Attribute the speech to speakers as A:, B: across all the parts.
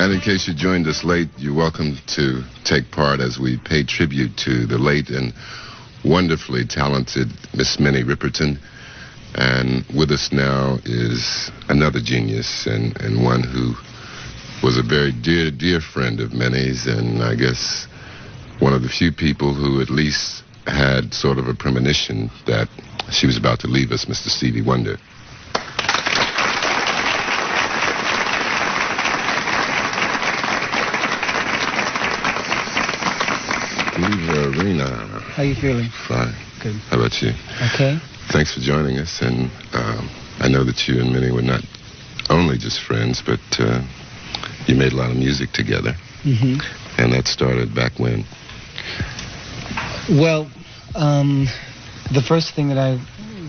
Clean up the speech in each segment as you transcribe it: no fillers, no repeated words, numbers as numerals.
A: And in case you joined us late, you're welcome to take part as we pay tribute to the late and wonderfully talented Miss Minnie Riperton. And with us now is another genius and one who was a very dear friend of Minnie's, and I guess one of the few people who at least had sort of a premonition that she was about to leave us, Mr. Stevie Wonder. Arena.
B: How you feeling?
A: Fine.
B: Good.
A: How about you?
B: Okay.
A: Thanks for joining us, and I know that you and Minnie were not only just friends, but you made a lot of music together.
B: Mm-hmm.
A: And that started back when?
B: Well, the first thing that I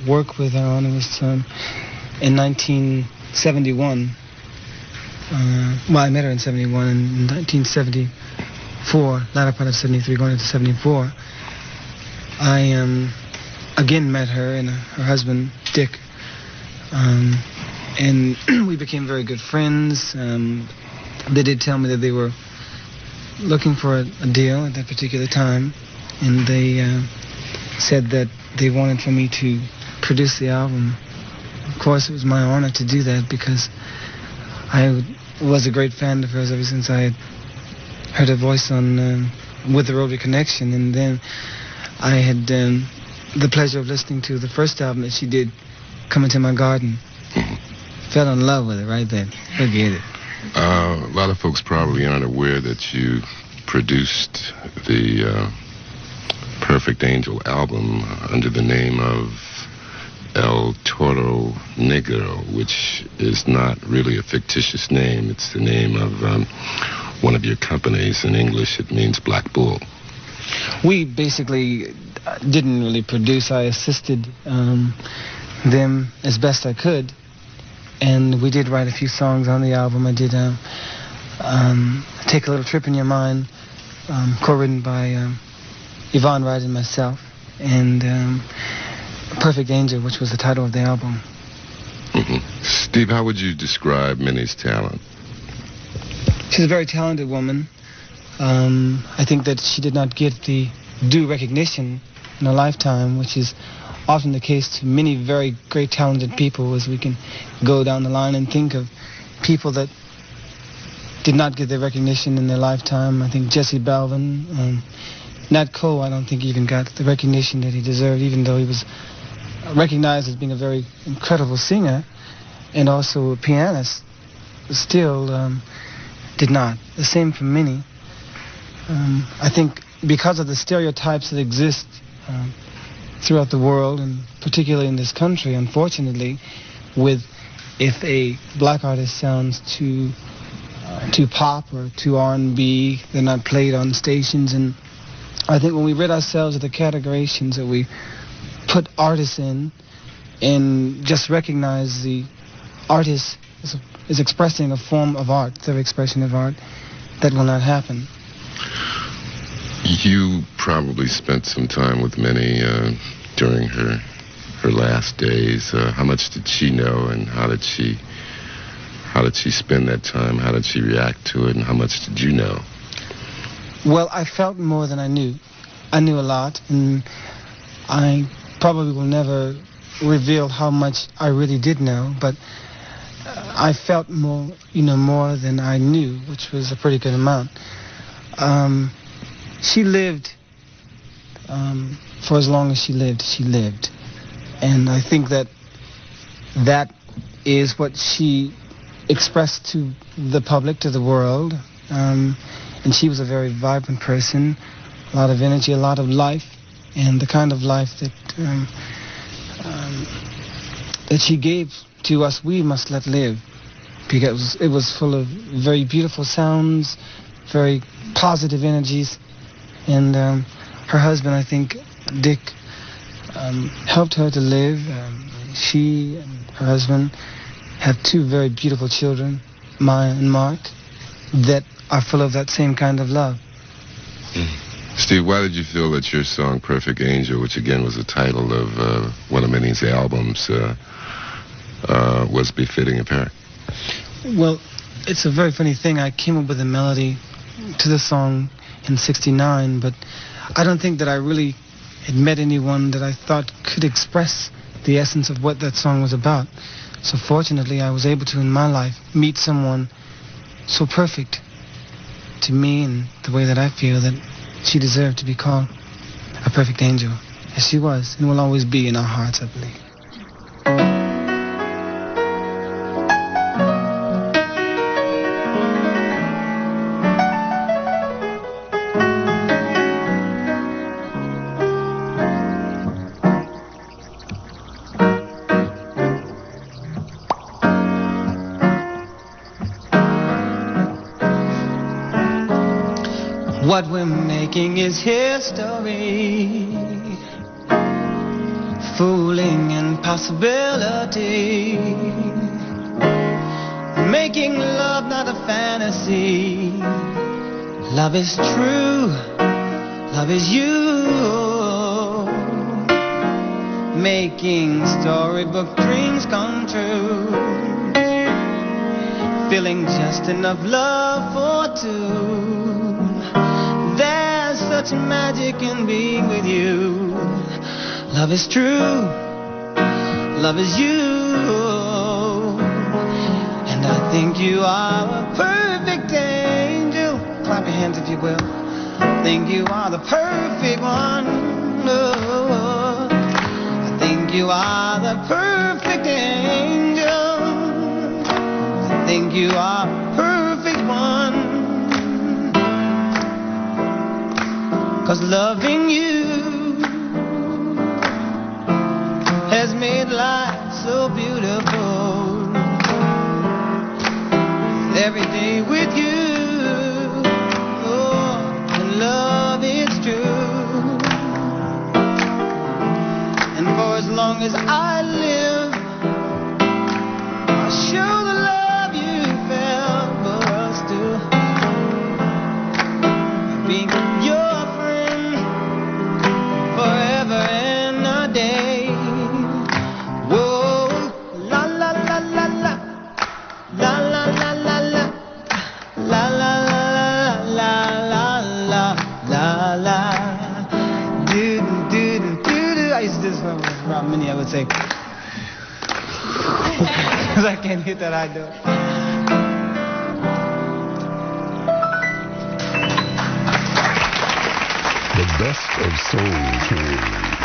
B: worked with her on was in 1971. Well, I met her in 71, and in 1974, latter part of 73, going into 74, I again met her and her husband, Dick, and we became very good friends. They did tell me that they were looking for a deal at that particular time, and they said that they wanted for me to produce the album. Of course, it was my honor to do that because I was a great fan of hers ever since I had heard her voice on With the Rotary Connection, and then I had the pleasure of listening to the first album that she did, Come Into My Garden. Fell in love with it right then. Forget it.
A: A lot of folks probably aren't aware that you produced the Perfect Angel album under the name of El Toro Negro, which is not really a fictitious name. It's the name of one of your companies. In English, it means Black Bull.
B: We basically didn't really produce. I assisted them as best I could, and we did write a few songs on the album. I did Take a Little Trip in Your Mind, co-written by Yvonne Wright and myself, and Perfect Angel, which was the title of the album.
A: Mm-hmm. Steve, how would you describe Minnie's talent?
B: She's a very talented woman. I think that she did not get the due recognition in her lifetime, which is often the case to many very great talented people, as we can go down the line and think of people that did not get their recognition in their lifetime. I think Jesse Balvin, Nat Cole, I don't think even got the recognition that he deserved, even though he was recognized as being a very incredible singer and also a pianist. Still did not. The same for Minnie. I think because of the stereotypes that exist throughout the world, and particularly in this country, unfortunately, with if a black artist sounds too pop or too R&B, they're not played on stations. And I think when we rid ourselves of the categorizations that we put artists in and just recognize the artist is expressing a form of art, their expression of art, that will not happen.
A: You probably spent some time with Minnie during her last days. How much did she know, and how did she spend that time? How did she react to it, and how much did you know?
B: Well, I felt more than I knew. I knew a lot, and I probably will never reveal how much I really did know, but I felt more than I knew, which was a pretty good amount. She lived for as long as she lived. And I think that is what she expressed to the public, to the world. And she was a very vibrant person, a lot of energy, a lot of life, and the kind of life that she gave to us, we must let live, because it was full of very beautiful sounds, very positive energies. And her husband, I think, Dick, helped her to live. She and her husband have two very beautiful children, Maya and Mark, that are full of that same kind of love.
A: Steve, why did you feel that your song Perfect Angel, which again was the title of one of Minnie's albums, was befitting of her?
B: Well, It's a very funny thing. I came up with a melody to the song in '69, but I don't think that I really had met anyone that I thought could express the essence of what that song was about. So fortunately, I was able to, in my life, meet someone so perfect to me and the way that I feel that she deserved to be called a perfect angel, as she was and will always be in our hearts, I believe. What we're making is history, fooling impossibility, making love not a fantasy. Love is true, love is you, making storybook dreams come true, feeling just enough love for two. There's such magic in being with you. Love is true, love is you, and I think you are a perfect angel. Clap your hands if you will. Think you are the perfect one. Oh, I think you are the perfect angel. I think you are a perfect one. 'Cause loving you has made life so beautiful. Every day with you, oh, and love is true. And for as long as I live, I'll show the love you felt for us too. Being your forever and a day. Whoa, la la la la la, la la la la la, la la la la la la la, do do do do. I used to do this around Minnie. I would say, because I can't hit that high note.
C: The best of soul train.